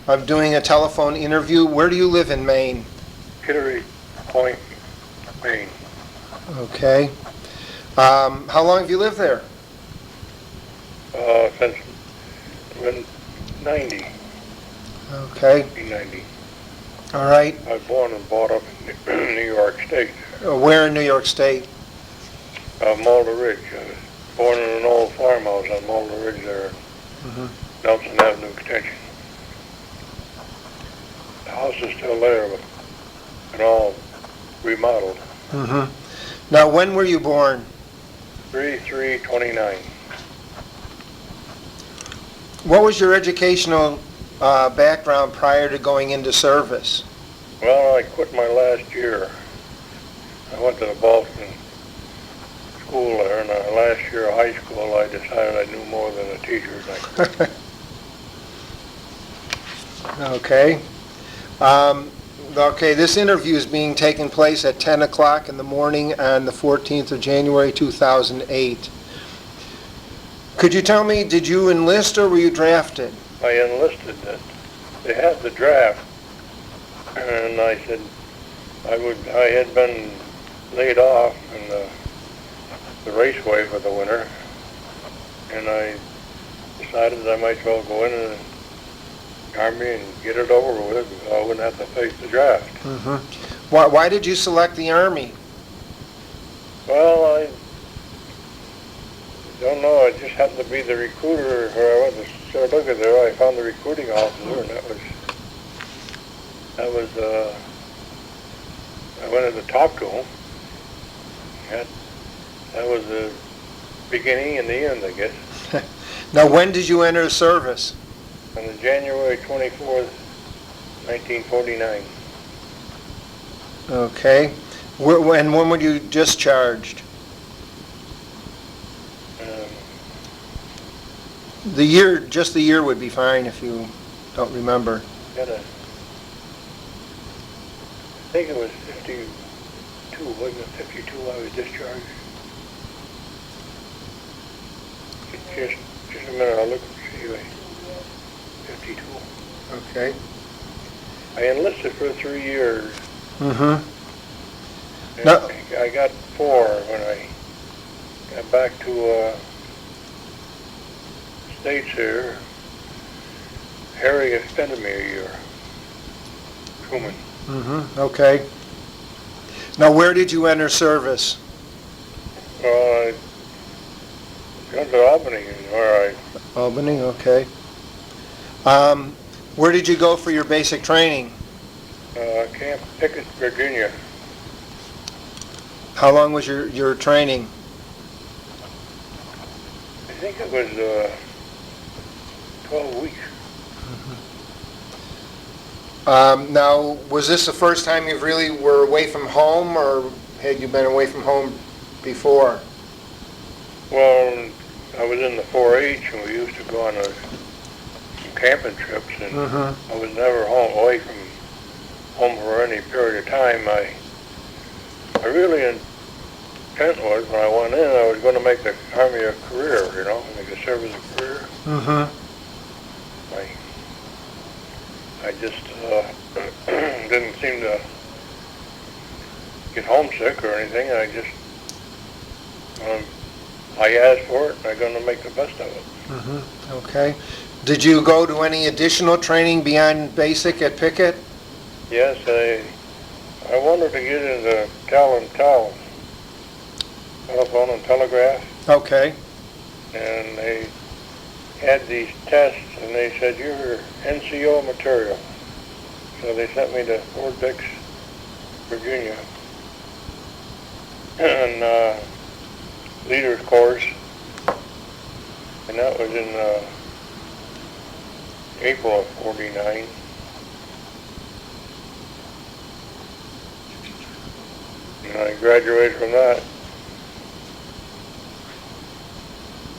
of doing a telephone interview. Where do you live in Maine? Kittery Point, Maine. Okay. How long have you lived there? Since when 90, Okay. 90. All right. I was born and brought up in New York State, Where in New York State? Malta Ridge. I was born in an old farmhouse on Malta Ridge there, Nelson Avenue Extension. The house is still there, but and all remodeled. Now, when were you born? 3/3/29. What was your educational background prior to going into service? Well, I quit my last year. I went to the Boston school there, and last year of high school I decided I knew more than the teachers. I quit. Okay. Okay, this interview is being taken place at 10 o'clock in the morning on the 14th of January 2008. Could you tell me, did you enlist or were you drafted? I enlisted. They had the draft, and I said I had been laid off in the raceway for the winter, and I decided I might as well go in the Army and get it over with. I wouldn't have to face the draft. Why did you select the Army? Well, I don't know. I just happened to be the recruiter. Where I went to Saratoga there, I found the recruiting officer, and that was I went at the top to him. That was the beginning and the end, I guess. Now, when did you enter service? On the January 24th, 1949. Okay. And when were you discharged? The year, just the year would be fine if you don't remember. I think it was 52, wasn't it? 52 I was discharged. Just a minute, I'll look and see. 52. Okay. I enlisted for 3 years. No. I got 4 when I got back to States here. Harry extended me a year. Truman. Okay. Now, where did you enter service? I got to Albany, where Albany, okay. Where did you go for your basic training? Camp Pickett, Virginia. How long was your training? I think it was 12 weeks. Now, was this the first time you really were away from home, or had you been away from home before? Well, I was in the 4-H, and we used to go on some camping trips, and I was never away from home for any period of time. I really intent was, when I went in, I was going to make the Army a career, make the service a career. I just didn't seem to get homesick or anything. I asked for it, and I'm going to make the best of it. Okay. Did you go to any additional training beyond basic at Pickett? Yes, I wanted to get into telephone and telegraph. Okay. And they had these tests, and they said, you're NCO material. So they sent me to Fort Dix, Virginia, and leader's course, and that was in April of 49. And I graduated from that.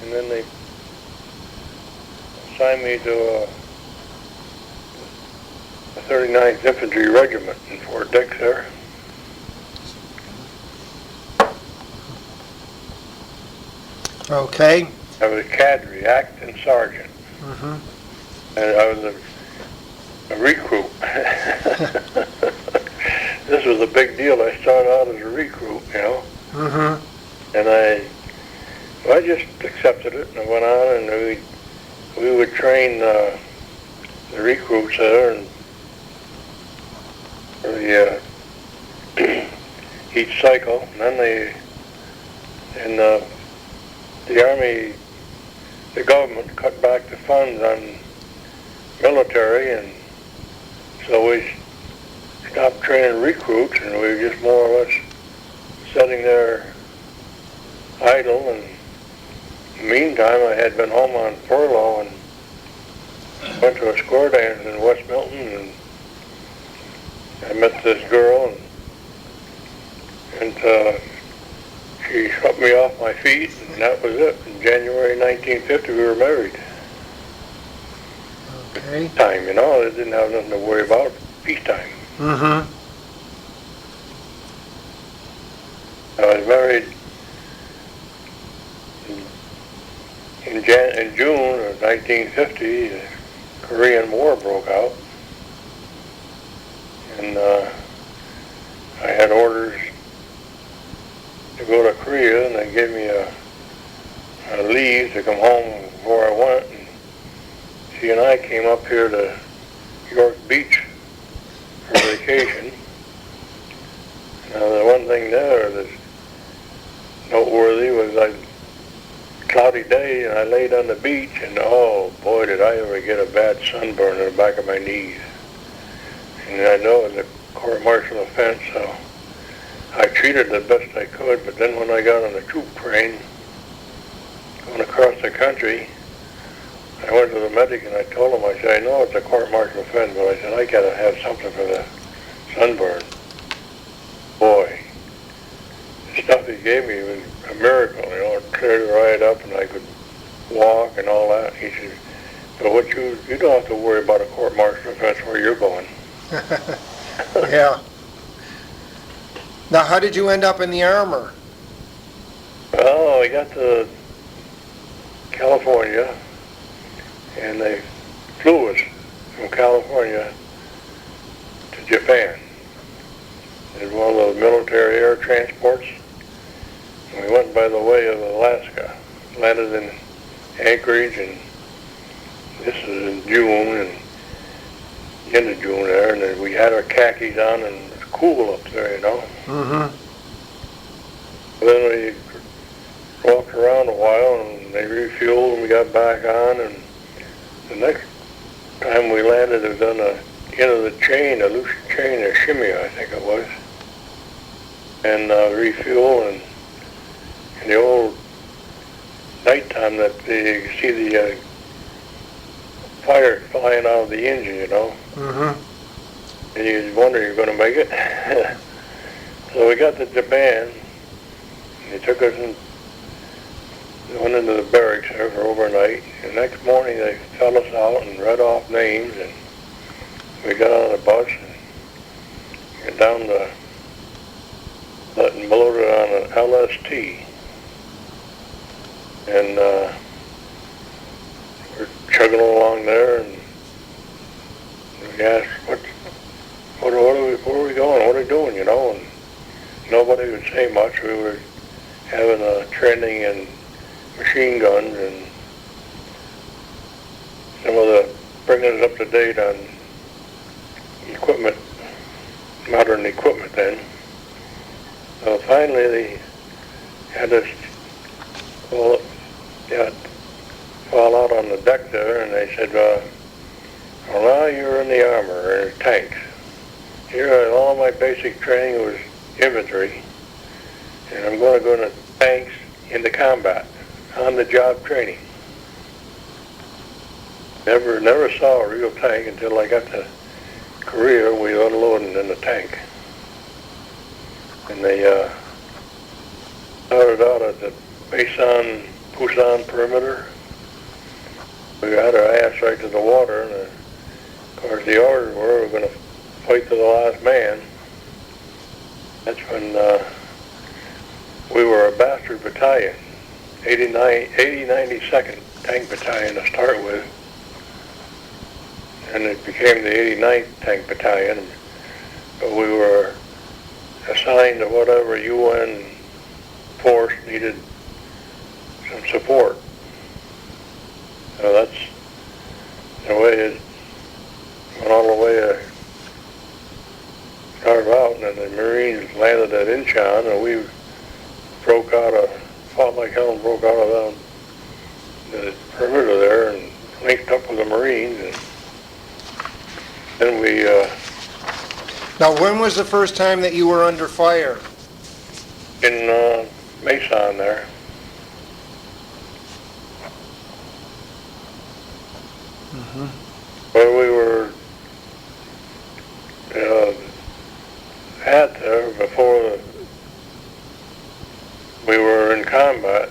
And then they assigned me to the 39th Infantry Regiment in Fort Dix there. Okay. I was cadre, acting sergeant. And I was a recruit. This was a big deal. I started out as a recruit, you know. Mm-hmm. And I just accepted it, and I went on, and we would train the recruits there, and each cycle, and then the Army, the government cut back the funds on military, and so we stopped training recruits, and we were just more or less sitting there idle. And in the meantime, I had been home on furlough and went to a square dance in West Milton, and I met this girl, and she swept me off my feet, and that was it. In January 1950, we were married. Okay. Time, you know, I didn't have nothing to worry about. Peacetime. Mm-hmm. I was married in June of 1950. The Korean War broke out, and I had orders to go to Korea, and they gave me a leave to come home before I went. And she and I came up here to York Beach for vacation. Now, the one thing there that's noteworthy was a cloudy day, and I laid on the beach, and oh boy, did I ever get a bad sunburn in the back of my knees. And I know it was a court-martial offense, so I treated it the best I could. But then when I got on the troop train going across the country, I went to the medic and I told him, I said, I know it's a court-martial offense, but I said, I gotta have something for the sunburn. Boy, the stuff he gave me was a miracle, you know. It cleared right up, and I could walk and all that. He said, but you don't have to worry about a court-martial offense where you're going. Yeah. Now, how did you end up in the armor? Well, I got to California, and they flew us from California to Japan. It was one of those military air transports. And we went by the way of Alaska, landed in Anchorage, and this was in June, and end of June there, and then we had our khakis on, and it was cool up there, you know. Mm-hmm. Then we walked around a while, and they refueled, and we got back on, and the next time we landed, it was on the end of the chain, a loose chain, a shimmy, I think it was, and refuel, and in the old nighttime that you see the fire flying out of the engine, you know. Mm-hmm. And you wonder you're going to make it. So we got to Japan, and they took us and went into the barracks there for overnight. The next morning they fell us out and read off names, and we got on the bus and down to and loaded on an LST. And we're chugging along there, and we asked, where are we going? What are we doing, you know? And nobody would say much. We were having a training in machine guns and some of the bringing us up to date on equipment, modern equipment then. So finally they had us fall out on the deck there, and they said, well, now you're in the armor, in tanks. Here, all my basic training was infantry, and I'm going to go into tanks into combat, on-the-job training. Never saw a real tank until I got to Korea. We unloaded in the tank. And they started out at the Pusan Perimeter. We had our ass right to the water, and of course the orders were we're going to fight to the last man. That's when we were a bastard battalion, 92nd Tank Battalion to start with. and it became the 89th Tank Battalion. But we were assigned to whatever UN force needed some support. So that's the way it went all the way to start out, and then the Marines landed at Incheon, and we fought like hell and broke out of the perimeter there and linked up with the Marines, and then we... Now, when was the first time that you were under fire? in Mason there. Where we were at there before we were in combat,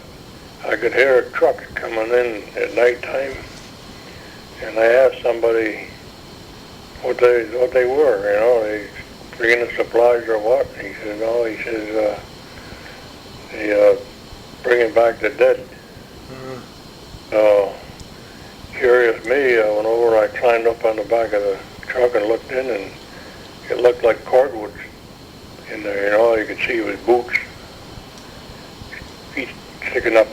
I could hear a truck coming in at nighttime, and I asked somebody what they were, they bringing us supplies or what? And he said, no, he says, they bringing back the dead. So, curious me, I went over and I climbed up on the back of the truck and looked in, and it looked like cordwood in there, you could see his boots, feet sticking up,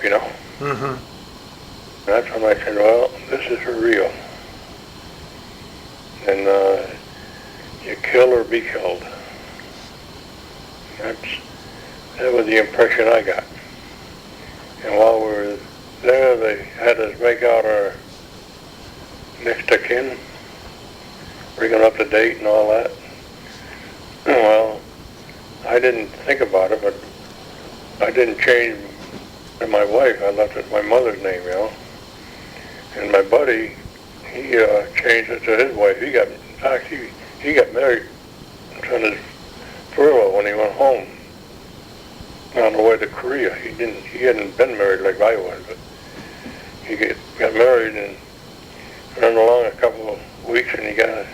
That's when I said, well, this is for real. And you kill or be killed. That was the impression I got. And while we were there, they had us make out our next of kin, bring them up to date and all that. Well, I didn't think about it, but I didn't change to my wife. I left it my mother's name, And my buddy, he changed it to his wife. In fact, he got married on his furlough when he went home on the way to Korea. He hadn't been married like I was, but he got married and went along a couple of weeks, and he got a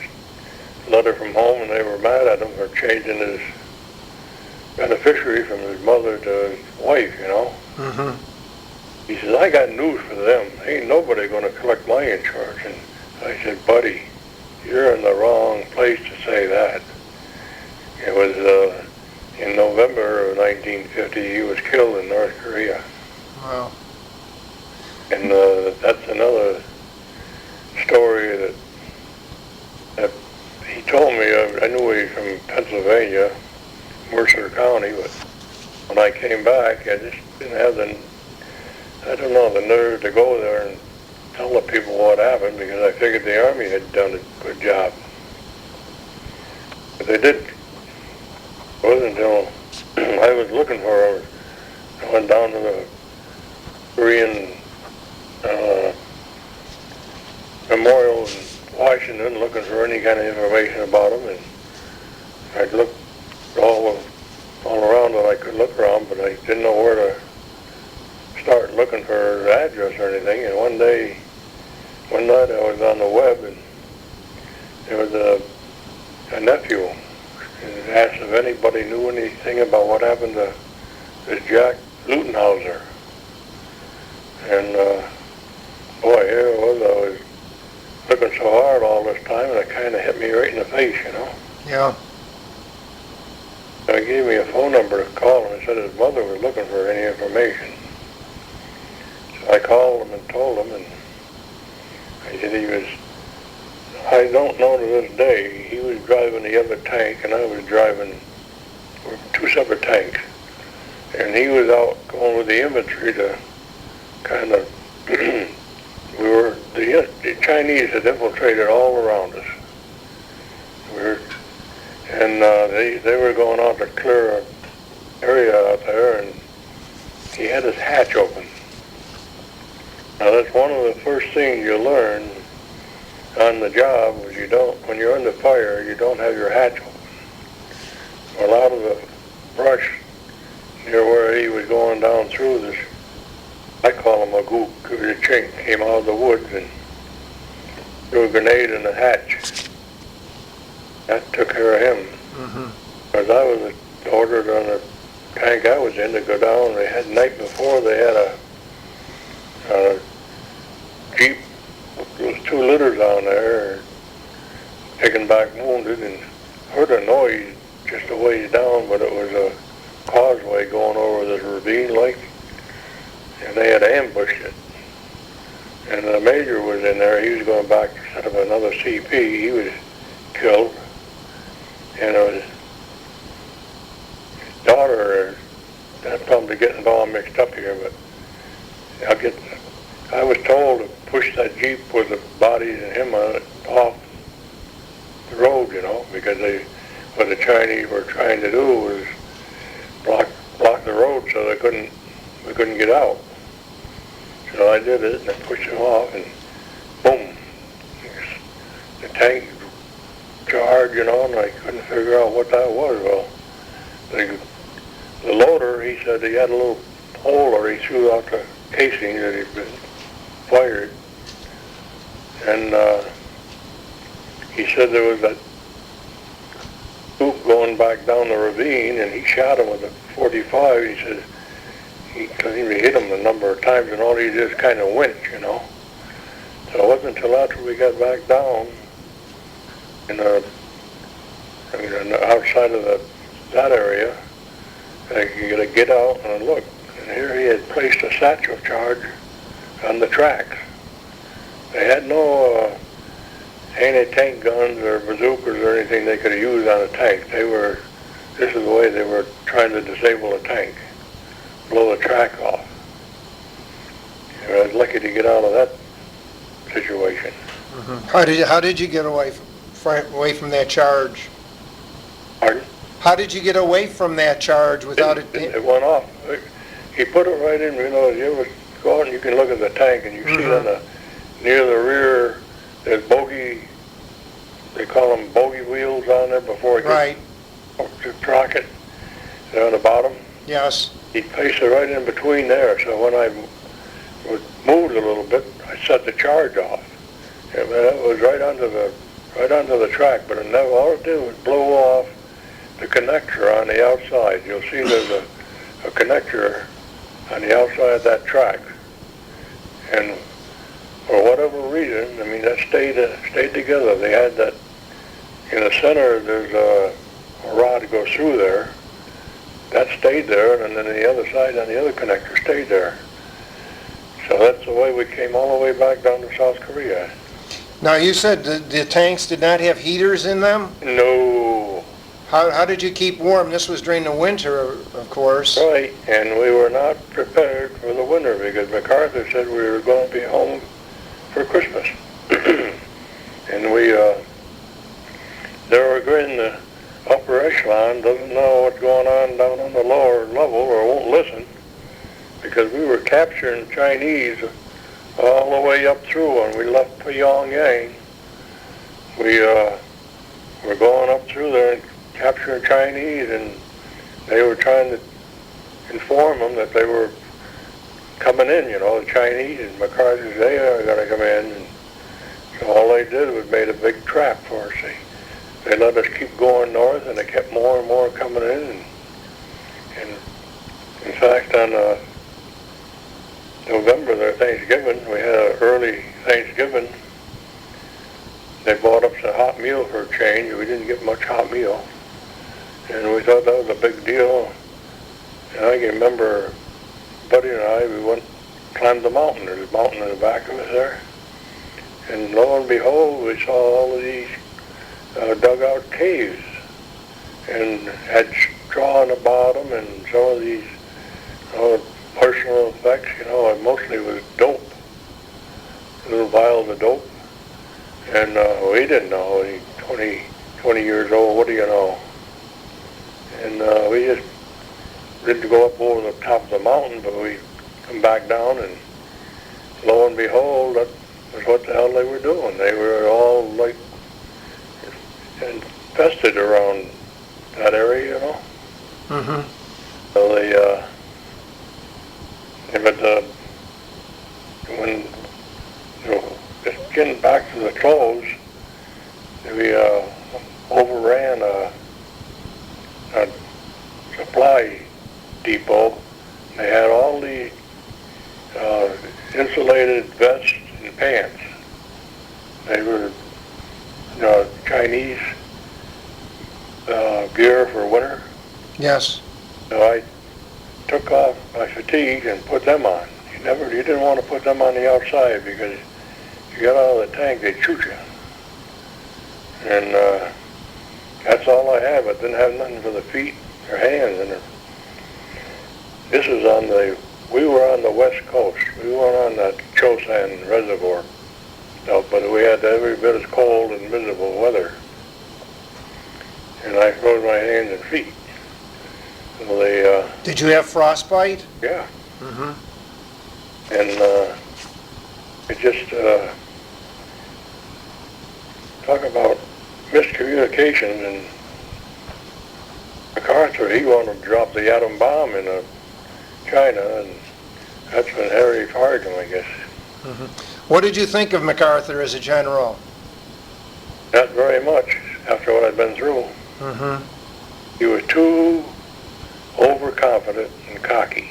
letter from home, and they were mad at him for changing his beneficiary from his mother to his wife, He says, I got news for them. Ain't nobody going to collect my insurance. And I said, buddy, you're in the wrong place to say that. It was in November of 1950, he was killed in North Korea. Wow. And that's another story that he told me. I knew he was from Pennsylvania, Mercer County, but when I came back, I just didn't have the nerve to go there and tell the people what happened, because I figured the Army had done a good job. But they did. It wasn't until I was looking for them. I went down to the Korean Memorial in Washington looking for any kind of information about them, and I looked all around that I could look around, but I didn't know where to start looking for the address or anything. And one night I was on the web, and there was a nephew, and asked if anybody knew anything about what happened to this Jack Lutenhauser. And boy, here it was. I was looking so hard all this time, and it kind of hit me right in the face, Yeah. So he gave me a phone number to call him and said his mother was looking for any information. So I called him and told him, and I said I don't know to this day, he was driving the other tank and I was driving two separate tanks. And he was out going with the infantry to kind of, the Chinese had infiltrated all around us. They were going out to clear an area out there, and he had his hatch open. Now that's one of the first things you learn on the job, is when you're under fire, you don't have your hatch open. A lot of the brush near where he was going down through this, I call him a gook, a chink, came out of the woods and threw a grenade in the hatch. That took care of him. Because I was ordered on the tank I was in to go down. They had, the night before, they had a Jeep. There was two litters on there, back wounded and heard a noise just a ways down, but it was a causeway going over this ravine lake, and they had ambushed it. And the major was in there. He was going back to set up another CP. He was killed. And it was his daughter. I'm probably getting it all mixed up here, but I was told to push that Jeep with the bodies and him on it off the road, you know, because what the Chinese were trying to do was block the road so we couldn't get out. So I did it, and I pushed him off, and boom, the tank charged, you know, and I couldn't figure out what that was. Well, the loader, he said he had a little hole, or he threw out the casing that he'd been fired, and he said there was that spook going back down the ravine, and he shot him with a 45. He said he couldn't even hit him a number of times, and all he did is kind of winch, you know. So it wasn't until after we got back down outside of that area, I could get out and look. And here he had placed a satchel charge on the tracks. They had no anti-tank guns or bazookas or anything they could have used on a tank. This is the way they were trying to disable a tank, blow the track off. I was lucky to get out of that situation. Mm-hmm. How did you get away from that charge? Pardon? How did you get away from that charge without it? It went off. He put it right in. You know, you ever go out and you can look at the tank and you see on near the rear, there's bogey. They call them bogey wheels on there before it gets to track it. They're on the bottom. Yes. He placed it right in between there. So when I moved a little bit, I set the charge off. Yeah, but it was right onto the track. But it never, all it did was blow off the connector on the outside. You'll see there's a connector on the outside of that track. And for whatever reason, I mean, that stayed together. They had that in the center. There's a rod that goes through there. That stayed there, and then the other side on the other connector stayed there. So that's the way we came all the way back down to South Korea. Now, you said the tanks did not have heaters in them? No. How did you keep warm? This was during the winter, of course. Right, and we were not prepared for the winter because MacArthur said we were going to be home for Christmas. And they're agreeing the upper echelon doesn't know what's going on down on the lower level or won't listen, because we were capturing Chinese all the way up through. When we left Pyongyang, we were going up through there and capturing Chinese, and they were trying to inform them that they were coming in, you know, the Chinese, and MacArthur said, they are going to come in. And so all they did was made a big trap for us. They let us keep going north, and they kept more and more coming in. And in fact, on November, their Thanksgiving, we had an early Thanksgiving. They bought us a hot meal for a change. We didn't get much hot meal. And we thought that was a big deal. And I can remember Buddy and I, we climbed the mountain. There's a mountain in the back of us there. And lo and behold, we saw all of these dugout caves, and had straw on the bottom, and some of these personal effects, you know, and mostly was dope, little vials of dope. And we didn't know. 20 years old, what do you know? And we just didn't go up over the top of the mountain, but we come back down, and lo and behold, that was what the hell they were doing. They were all like infested around that area, you know. Mm-hmm. So when, you know, just getting back to the clothes, we overran a supply depot. They had all the insulated vests and pants. They were Chinese gear for winter. Yes. So I took off my fatigues and put them on. You didn't want to put them on the outside because you got out of the tank, they'd shoot you. And that's all I had, but didn't have nothing for the feet or hands. And we were on the west coast. We weren't on the Pusan Reservoir stuff, but we had every bit as cold and miserable weather. And I froze my hands and feet. So they, Did you have frostbite? yeah. Mm-hmm. And it just, talk about miscommunications, and MacArthur, he wanted to drop the atom bomb in China, and that's when Harry fired him, I guess. Mm-hmm. What did you think of MacArthur as a general? Not very much, after what I'd been through. Mm-hmm. He was too overconfident and cocky.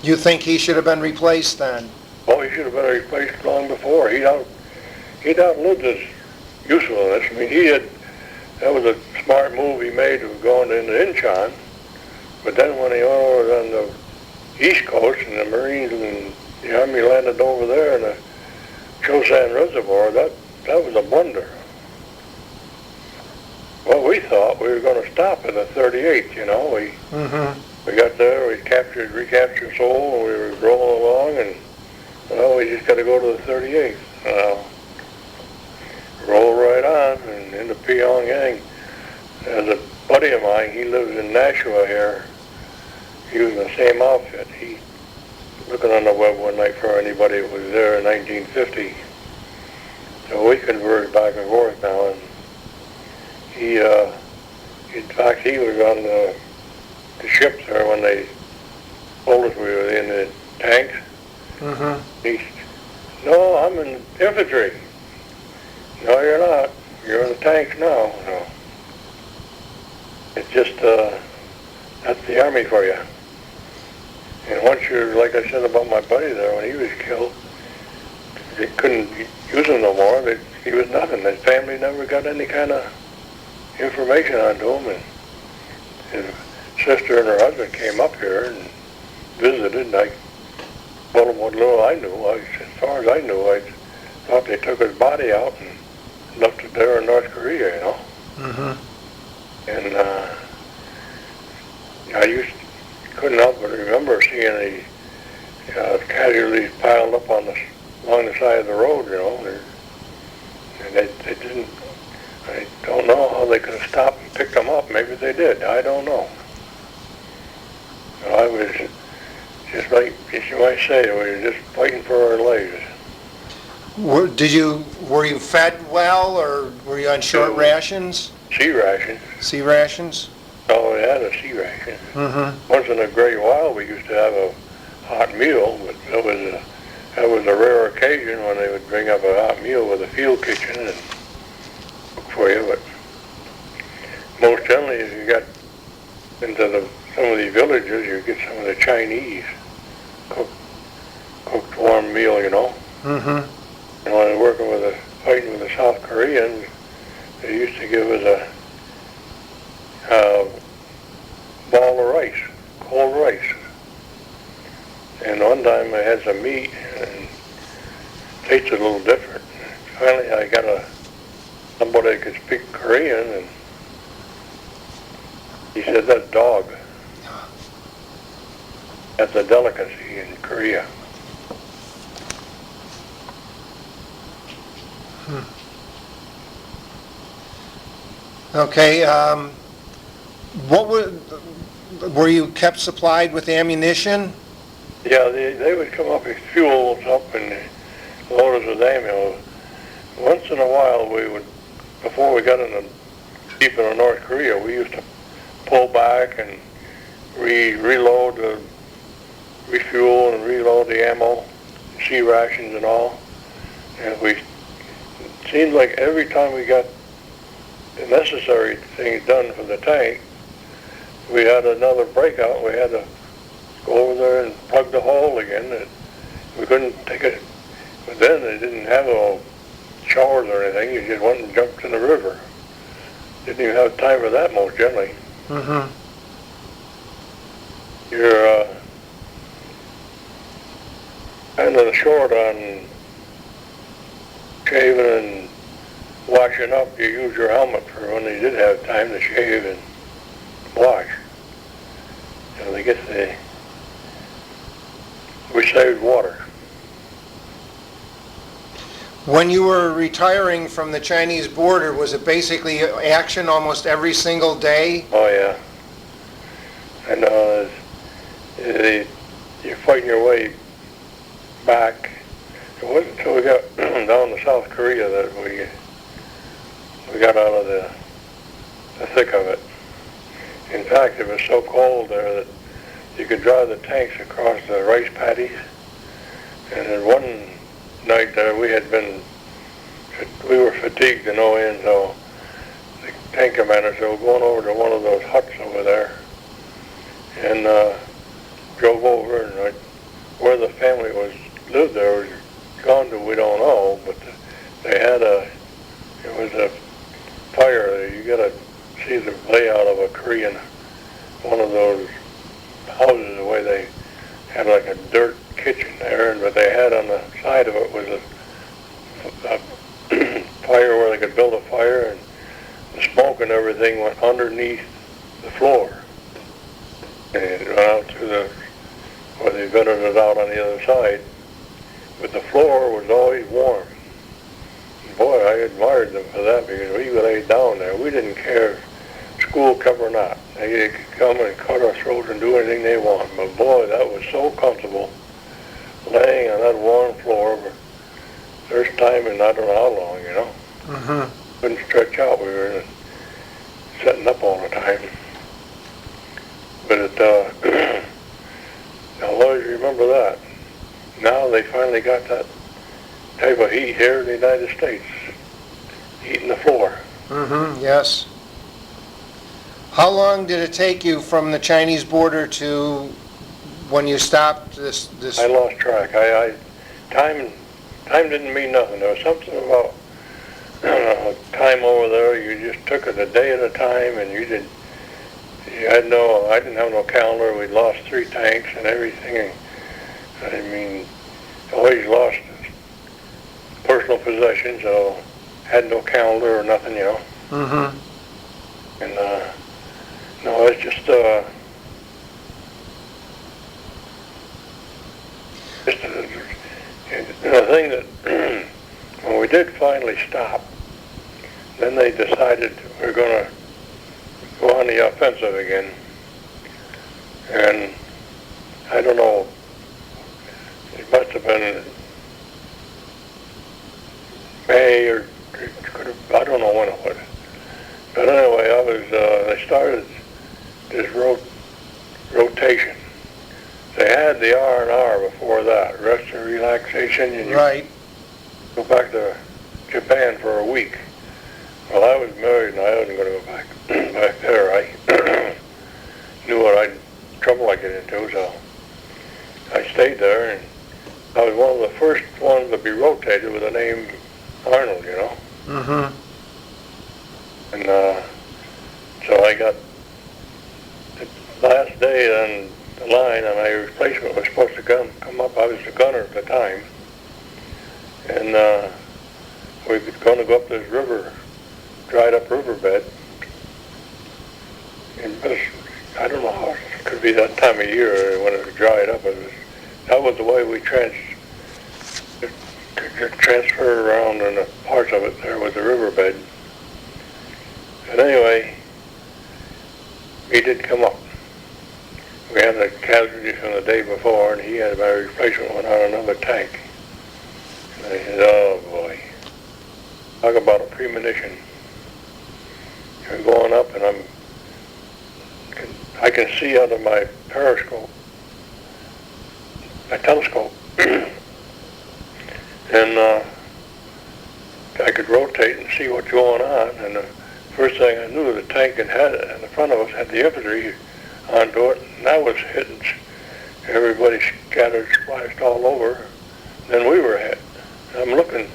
You think he should have been replaced then? Oh, he should have been replaced long before. He'd outlived his usefulness. I mean, that was a smart move he made of going into Incheon, but then when he went over on the East Coast and the Marines and the Army landed over there in the Pusan Reservoir, that was a blunder. Well, we thought we were going to stop at the 38th, We got there, we recaptured Seoul, and we were rolling along, and well, we just got to go to the 38th. Roll right on and into Pyongyang. There's a buddy of mine, he lives in Nashua here. He was in the same outfit. He looking on the web one night for anybody that was there in 1950. So we conversed back and forth now, and he, in fact, he was on the ship there when they told us we were in the tanks. Mm-hmm. He said, "No, I'm in infantry." "No, you're not. You're in the tanks now." No. It's just, that's the Army for you. And once you're, like I said about my buddy there, when he was killed, they couldn't use him no more. He was nothing. His family never got any kind of information onto him. And his sister and her husband came up here and visited, and I told them what little I knew. As far as I knew, I thought they took his body out and left it there in North Korea, Mm-hmm. And I couldn't help but remember seeing the casualties piled up along the side of the road, and they didn't. I don't know how they could have stopped and picked them up. Maybe they did. I don't know. I was just like, as you might say, we were just fighting for our lives. Were you fed well, or were you on short rations? Sea rations. Sea rations? Oh, we had a sea ration. Mm-hmm. Once in a great while, we used to have a hot meal, but that was a rare occasion when they would bring up a hot meal with a field kitchen and cook for you. But most generally, if you got into some of these villages, you get some of the Chinese cooked warm meal, Mm-hmm. And when I was fighting with the South Koreans, they used to give us a ball of rice, cold rice. And one time I had some meat and it tasted a little different. Finally I got somebody that could speak Korean, and he said, "That's dog. That's a delicacy in Korea." Okay, were you kept supplied with ammunition? Yeah, they would come up and fuel us up and load us with ammo. Once in a while, before we got deep into North Korea, we used to pull back and reload, refuel and reload the ammo, sea rations and all. And it seemed like every time we got the necessary things done for the tank, we had another breakout. We had to go over there and plug the hole again. We couldn't take it, but then they didn't have a showers or anything. You just went and jumped in the river. Didn't even have time for that most generally. Mm-hmm. You're kind of short on shaving and washing up. You use your helmet for when they did have time to shave and wash. So I guess we saved water. When you were retiring from the Chinese border, was it basically action almost every single day? Oh yeah. And you're fighting your way back. It wasn't until we got down to South Korea that we got out of the thick of it. In fact, it was so cold there that you could drive the tanks across the rice paddies. And then one night there we were fatigued to no end, so the tank commander said, we're going over to one of those huts over there. And drove over, and where the family lived there was gone to we don't know, but they had it was a fire. You gotta see the layout of a Korean, one of those houses, the way they had like a dirt kitchen there, but they had on the side of it was a fire where they could build a fire, and the smoke and everything went underneath the floor. And it went out to where they vented it out on the other side. But the floor was always warm. And boy, I admired them for that, because we laid down there. We didn't care if school come or not. They could come and cut our throats and do anything they want. But boy, that was so comfortable, laying on that warm floor for the first time in I don't know how long, you know. Mm-hmm. Couldn't stretch out. We were setting up all the time. But I'll always remember that. Now they finally got that type of heat here in the United States, heating the floor. Mm-hmm, yes. How long did it take you from the Chinese border to when you stopped this? I lost track. Time didn't mean nothing. There was something about time over there. You just took it a day at a time, and I didn't have no calendar. We lost 3 tanks and everything. I mean, always lost personal possessions, so had no calendar or nothing, you know. Mm-hmm. And no, it's just the thing that when we did finally stop, then they decided we're going to go on the offensive again. And I don't know, it must have been May or I don't know when it was. But anyway, they started this rotation. They had the R&R before that, rest and relaxation. And right. Go back to Japan for a week. Well, I was married and I wasn't going to go back there. I knew what trouble I'd get into, so I stayed there, and I was one of the first ones to be rotated with the name Arnold, you know. Mm-hmm. And so I got the last day on the line, and my replacement was supposed to come up. I was the gunner at the time, and we were going to go up this river, dried up riverbed. And I don't know how it could be that time of year when it was dried up. That was the way we transfer around, and the parts of it there was the riverbed. And anyway, he did come up. We had the casualties from the day before, and he had my replacement went on another tank. And I said, oh boy, talk about a premonition. You're going up, and I can see out of my periscope, my telescope, and I could rotate and see what's going on. And the first thing I knew, the tank in the front of us had the infantry onto it, and that was hitting. Everybody scattered, splashed all over. Then we were hit. I'm looking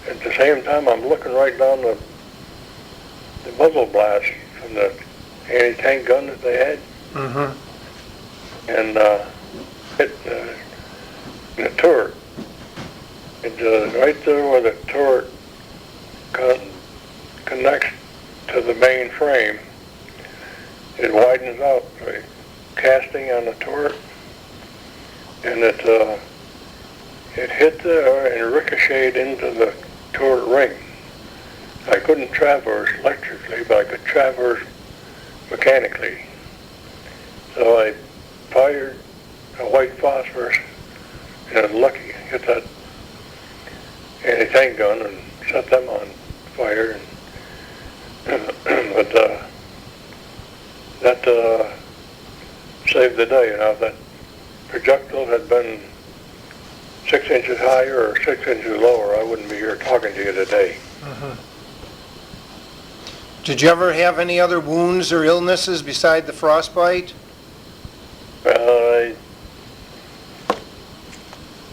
At the same time, I'm looking right down the muzzle blast from the anti-tank gun that they had, and hit the turret. It's right there where the turret connects to the main frame. It widens out, the casting on the turret, and it hit there and ricocheted into the turret ring. I couldn't traverse electrically, but I could traverse mechanically. So I fired a white phosphorus, and I was lucky to hit that anti-tank gun and set them on fire. But that saved the day. Now, if that projectile had been 6 inches higher or 6 inches lower, I wouldn't be here talking to you today. Did you ever have any other wounds or illnesses beside the frostbite? Well,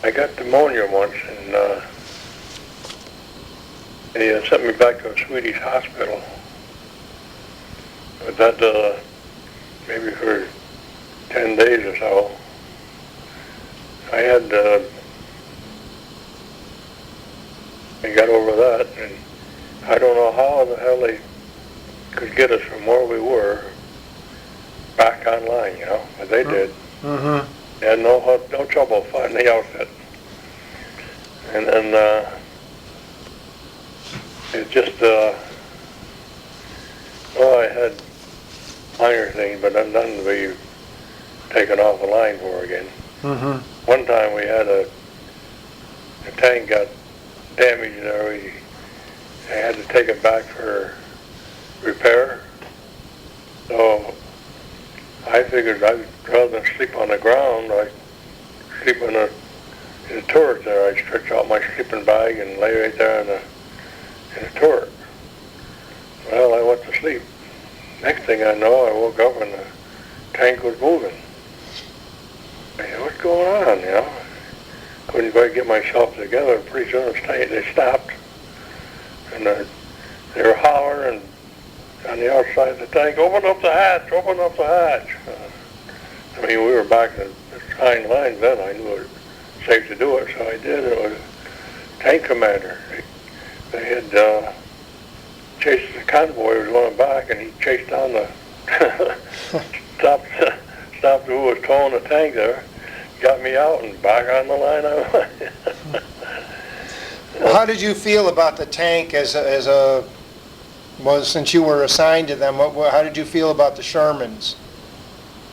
I got pneumonia once, and they sent me back to a Swedish hospital. But that, maybe for 10 days or so, I got over that, and I don't know how the hell they could get us from where we were back online, you know, but they did. They had no trouble finding the outfit. And then it just, well, I had minor things, but nothing to be taken off the line for again. One time we had a tank got damaged there. We had to take it back for repair. So I figured rather than sleep on the ground, I'd sleep in the turret there. I'd stretch out my sleeping bag and lay right there in the turret. Well, I went to sleep. Next thing I know, I woke up and the tank was moving. I said, what's going on, you know? Couldn't quite get myself together. Pretty soon they stopped. And they were hollering on the outside of the tank, open up the hatch, open up the hatch. I mean, we were back in the hind lines then. I knew it was safe to do it, so I did. It was tank commander. They had chased the convoy, was going back, and he chased down the stopped who was towing the tank there, got me out, and back on the line I went. Well, how did you feel about the tank since you were assigned to them, how did you feel about the Shermans?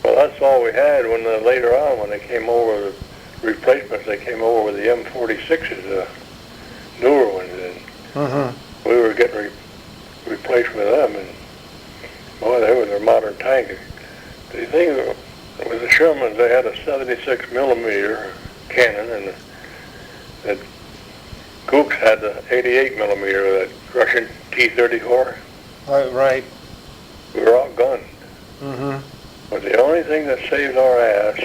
Well, that's all we had later on when they came over with replacements. They came over with the M46s, newer ones, and we were getting replaced with them, and boy, they were their modern tank. The thing with the Shermans, they had a 76 millimeter cannon, and the Gooks had the 88 millimeter, that Russian T-34. Right. We were outgunned. But the only thing that saved our ass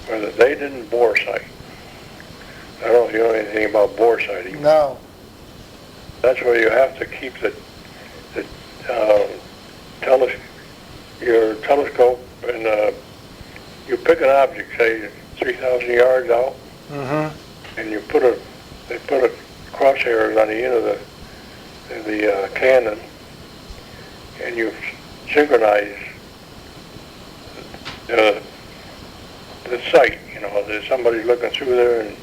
was that they didn't bore sight. I don't know if you know anything about bore sighting. No. That's where you have to keep your telescope, and you pick an object, say 3,000 yards out, and they put a crosshairs on the end of the cannon, and you synchronize the sight. You know, there's somebody looking through there, and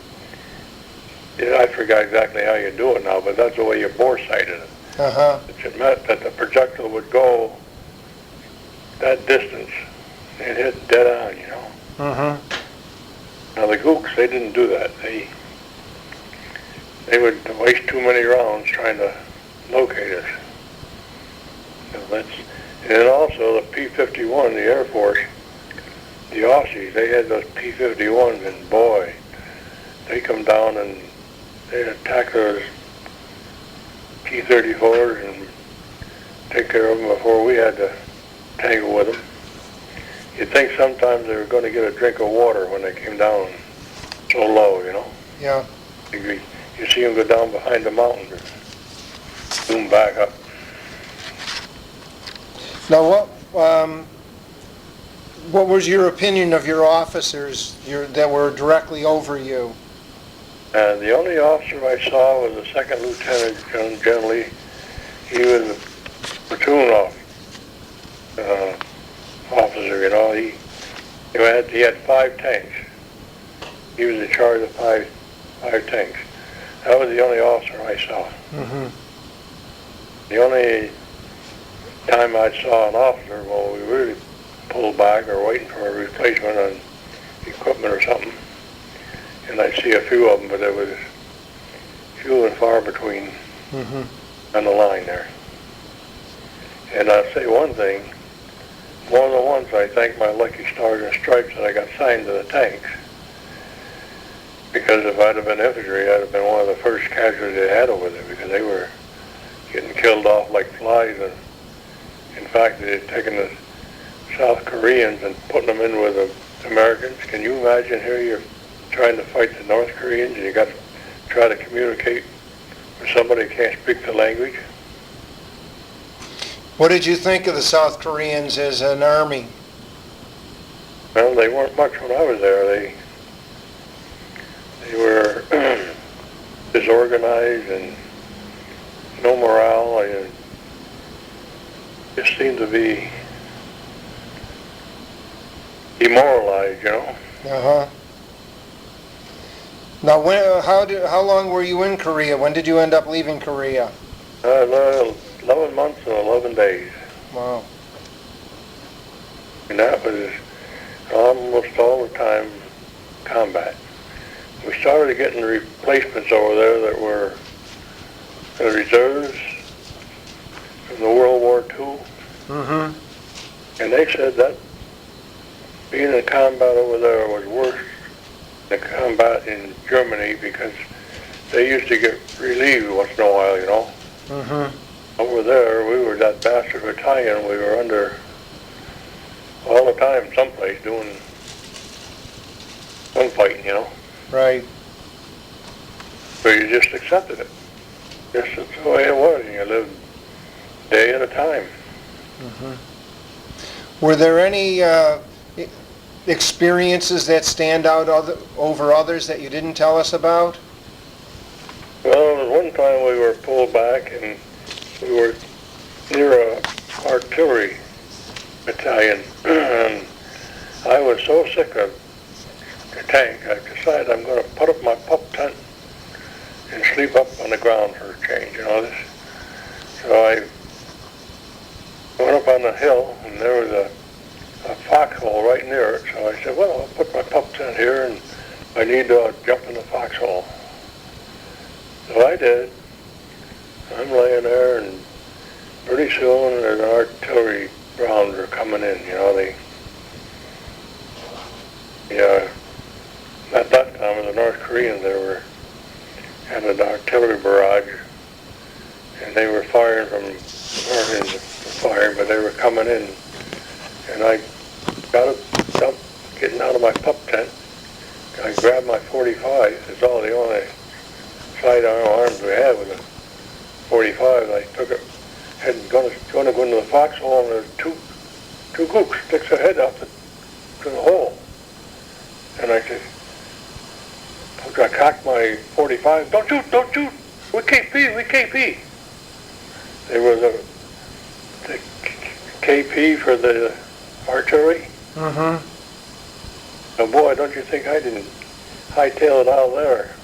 I forgot exactly how you do it now, but that's the way you bore sighted it. It meant that the projectile would go that distance and hit dead on, you know. Now the Gooks, they didn't do that. They would waste too many rounds trying to locate us. And also the P-51, the Air Force, the Aussies, they had those P-51s, and boy, they come down and they attack those T-34s and take care of them before we had to tangle with them. You'd think sometimes they were going to get a drink of water when they came down so low, you know. Yeah. You you see them go down behind the mountain and zoom back up. Now, what was your opinion of your officers that were directly over you? And the only officer I saw was a second lieutenant, generally. He was a platoon officer, you know. He had 5 tanks. He was in charge of five tanks. That was the only officer I saw. Mm-hmm. The only time I saw an officer, well, we really pulled back or waiting for a replacement on equipment or something. And I see a few of them, but it was few and far between on the line there. And I'll say one thing, more than once I thank my lucky stars and stripes that I got signed to the tanks. Because if I'd have been infantry, I'd have been one of the first casualties they had over there, because they were getting killed off like flies. And in fact, they had taken the South Koreans and putting them in with the Americans. Can you imagine here you're trying to fight the North Koreans and you got to try to communicate with somebody who can't speak the language? What did you think of the South Koreans as an army? Well, they weren't much when I was there. They were disorganized and no morale. It just seemed to be demoralized, you know. Uh-huh. Now, how long were you in Korea? When did you end up leaving Korea? 11 months and 11 days. Wow. And that was almost all the time combat. We started getting replacements over there that were the reserves from the World War II. Mm-hmm. And they said that being in combat over there was worse than combat in Germany, because they used to get relieved once in a while, you know. Mm-hmm. Over there, we were that bastard battalion. We were under all the time someplace doing gunfighting, you know. Right. So you just accepted it. Just that's the way it was. You lived day at a time. Mm-hmm. Were there any experiences that stand out over others that you didn't tell us about? Well, one time we were pulled back and we were near a artillery battalion. And I was so sick of the tank, I decided I'm going to put up my pup tent and sleep up on the ground for a change, you know. So I went up on the hill, and there was a foxhole right near it. So I said, well, I'll put my pup tent here, and I need to jump in the foxhole. So I did. I'm laying there, and pretty soon there's an artillery rounds are coming in, you know. At that time, it was the North Koreans. They had an artillery barrage, and they were firing from but they were coming in. And I got up, getting out of my pup tent. I grabbed my 45. It's all the only sidearm arms we had with a 45. I took it, going to go into the foxhole, and there's two gooks sticks their head out to the hole. And I said, I cocked my 45. Don't shoot! We KP. There was the KP for the artillery. Mm-hmm. Oh boy, don't you think I didn't hightail it out there?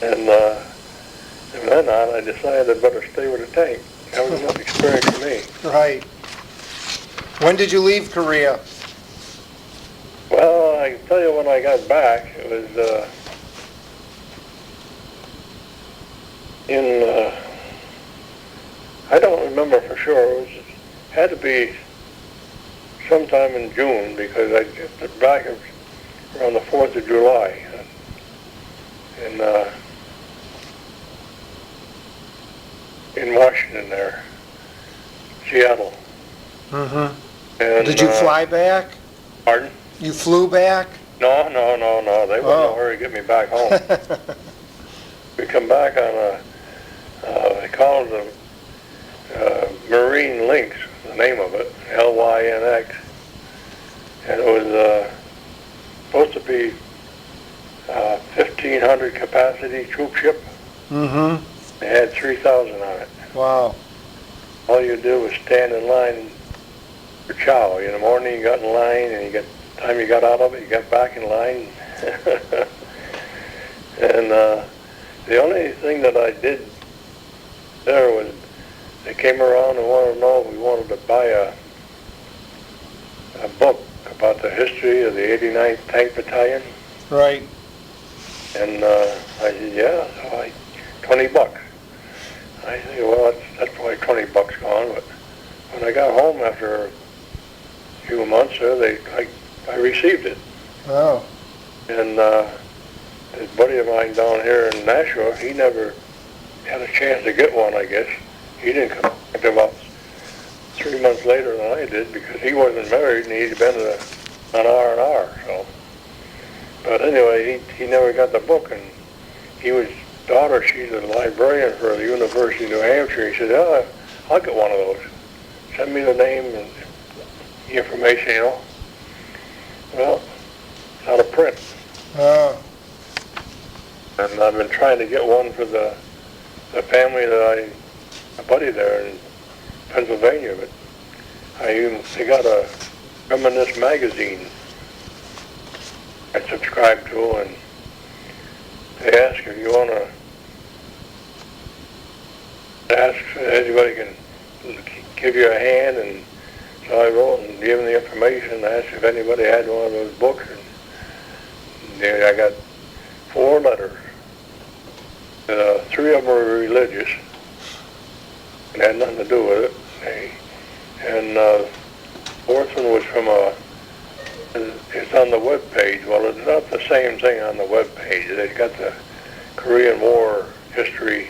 And from then on, I decided I'd better stay with the tank. That was enough experience for me. Right. When did you leave Korea? Well, I can tell you when I got back, it was I don't remember for sure. It had to be sometime in June, because I got back around the 4th of July. In Washington there, Seattle. Mm-hmm. And, Did you fly back? Pardon? You flew back? No, they wouldn't know where to get me back home. We come back on they call it the Marine Lynx, the name of it, LYNX. And it was supposed to be 1,500 capacity troop ship. Mm-hmm. They had 3,000 on it. Wow. All you do was stand in line for chow. In the morning you got in line, and time you got out of it, you got back in line. And the only thing that I did there was they came around and wanted to know if we wanted to buy a book about the history of the 89th Tank Battalion. Right. And I said, yeah, so $20. I said, well, that's probably $20 gone. But when I got home after a few months, I received it. Oh. And this buddy of mine down here in Nashua, he never had a chance to get one, I guess. He didn't come back about 3 months later than I did, because he wasn't married and he'd been an R&R, so. But anyway, he never got the book, and his daughter, she's a librarian for the University of New Hampshire. He said, oh, I'll get one of those. Send me the name and the information, you know. Well, it's out of print. Oh. And I've been trying to get one for the family that a buddy there in Pennsylvania, but they got a Reminisce magazine I subscribe to, and they ask if you want to ask if anybody can give you a hand, and so I wrote and gave them the information and asked if anybody had one of those books, and I got 4 letters. 3 of them were religious and had nothing to do with it. And the 4th one was from it's on the web page. Well, it's not the same thing on the web page. They got the Korean War history.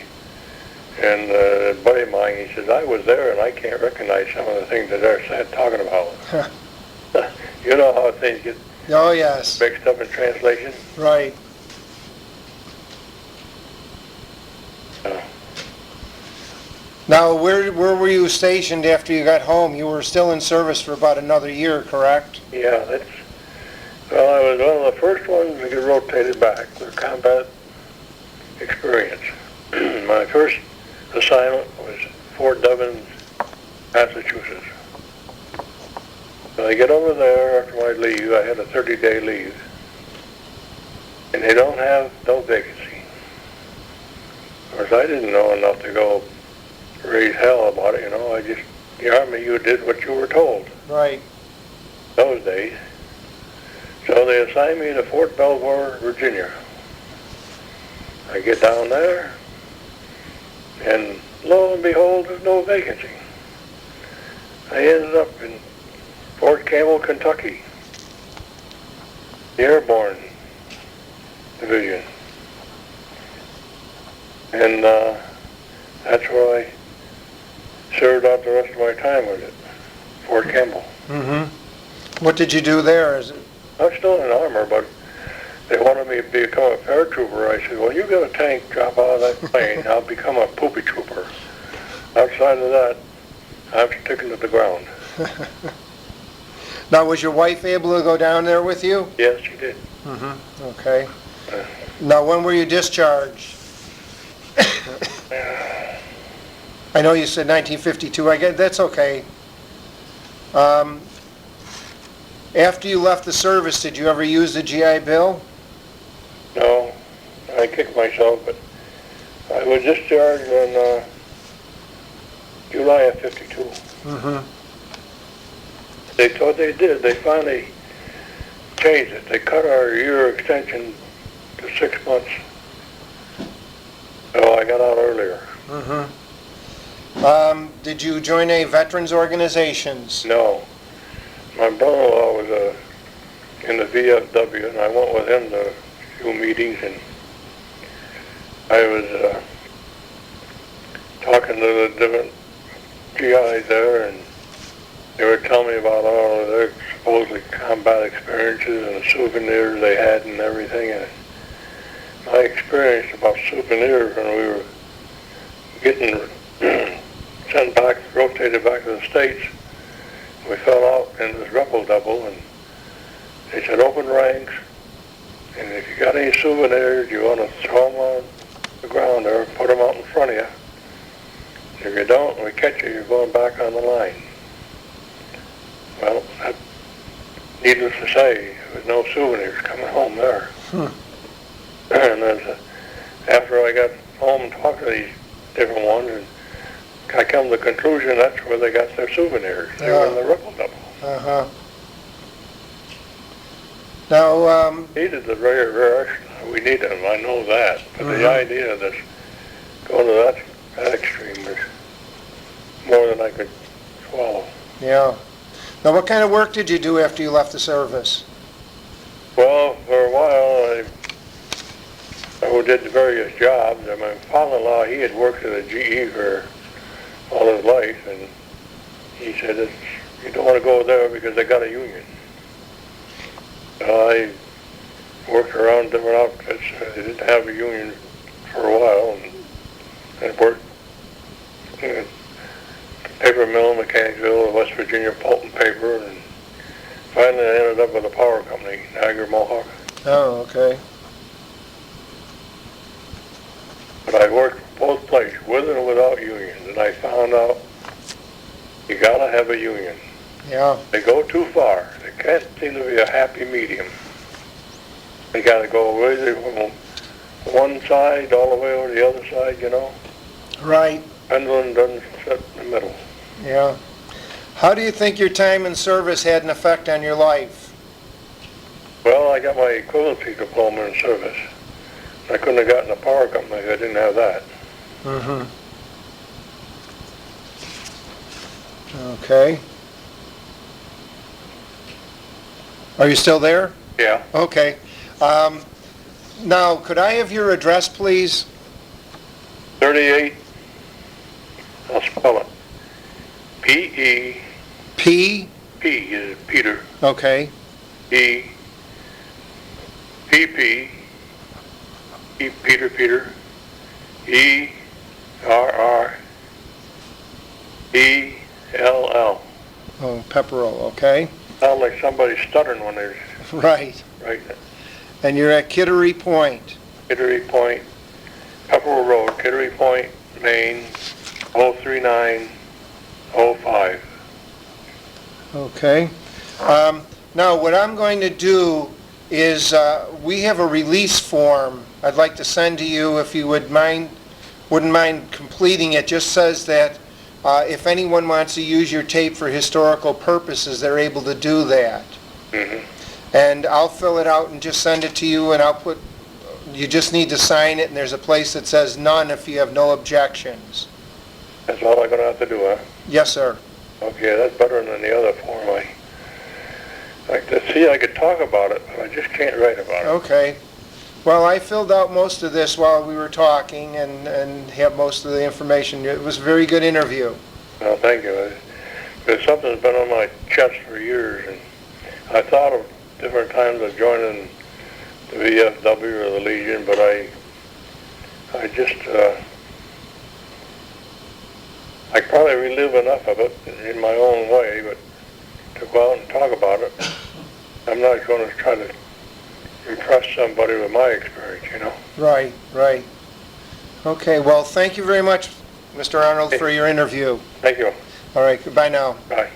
And a buddy of mine, he says, I was there and I can't recognize some of the things that they're talking about. You know how things get mixed up in translation? Right. Now, where were you stationed after you got home? You were still in service for about another year, correct? Yeah, well, I was one of the first ones to get rotated back for combat experience. My first assignment was Fort Devens, Massachusetts. So I get over there after my leave. I had a 30-day leave. And they don't have no vacancy. Of course, I didn't know enough to go raise hell about it, you know. The Army, you did what you were told. Right. Those days. So they assigned me to Fort Belvoir, Virginia. I get down there, and lo and behold, there's no vacancy. I ended up in Fort Campbell, Kentucky, the Airborne Division. And that's where I served out the rest of my time with it, Fort Campbell. Mm-hmm. What did you do there? I was still in armor, but they wanted me to become a paratrooper. I said, well, you get a tank, drop out of that plane, I'll become a poopy trooper. Outside of that, I'm sticking to the ground. Now, was your wife able to go down there with you? Yes, she did. Mm-hmm. Okay. Now, when were you discharged? I know you said 1952. I guess that's okay. After you left the service, did you ever use the GI Bill? No, I kicked myself, but I was discharged in July of 52. Mm-hmm. They thought they did. They finally changed it. They cut our year extension to 6 months. So I got out earlier. Mm-hmm. Did you join any veterans organizations? No. My brother-in-law was in the VFW, and I went with him to a few meetings, and I was talking to the different GIs there, and They were telling me about all of their supposedly combat experiences and the souvenirs they had and everything. And my experience about souvenirs when we were getting sent back, rotated back to the States, we fell out in this double, and they said open ranks, and if you got any souvenirs, you want to throw them on the ground there, put them out in front of you. If you don't, and we catch you, you're going back on the line. Well, that, needless to say, there was no souvenirs coming home there. And then after I got home and talked to these different ones, and I come to the conclusion that's where they got their souvenirs. They were in the double. Uh-huh. Now, Needed the rare, we need them, I know that. But the idea of this going to that extreme was more than I could swallow. yeah. Now, what kind of work did you do after you left the service? Well, for a while, I did various jobs. And my father-in-law, he had worked at a GE for all his life, and he said, you don't want to go there because they got a union. I worked around different outfits. They didn't have a union for a while, and I worked in a paper mill in Mechanicsville, West Virginia Pulp and Paper, and finally I ended up with a power company, Niagara Mohawk. Oh, okay. But I worked both places, with and without unions, and I found out you gotta have a union. Yeah. They go too far. There can't seem to be a happy medium. They gotta go really from one side all the way over to the other side, you know. Right. Pendulum doesn't sit in the middle. Yeah. How do you think your time in service had an effect on your life? Well, I got my equivalency diploma in service. I couldn't have gotten a power company if I didn't have that. Mm-hmm. Okay. Are you still there? Yeah. Okay. Now, could I have your address, please? 38, I'll spell it. P-E, P? P is Peter, Okay. E, P-P, E, Peter, E, R-R, E, L-L. Oh, Pepperell, okay. Sounds like somebody's stuttering when they're Right. writing it. And you're at Kittery Point. Kittery Point, Pepperell Road, Kittery Point, Maine, 03905. Okay. Now, what I'm going to do is, we have a release form I'd like to send to you if you wouldn't mind completing it. Just says that if anyone wants to use your tape for historical purposes, they're able to do that. Mm-hmm. And I'll fill it out and just send it to you, and you just need to sign it, and there's a place that says none if you have no objections. That's all I'm going to have to do, huh? Yes, sir. Okay, that's better than the other form. I could talk about it, but I just can't write about it. Okay. Well, I filled out most of this while we were talking and have most of the information. It was a very good interview. Well, thank you. Because something's been on my chest for years, and I thought of different times of joining the VFW or the Legion, but I probably relive enough of it in my own way, but to go out and talk about it, I'm not going to try to impress somebody with my experience, you know. Right, right. Okay, well, thank you very much, Mr. Arnold, for your interview. Thank you. All right, goodbye now. Bye.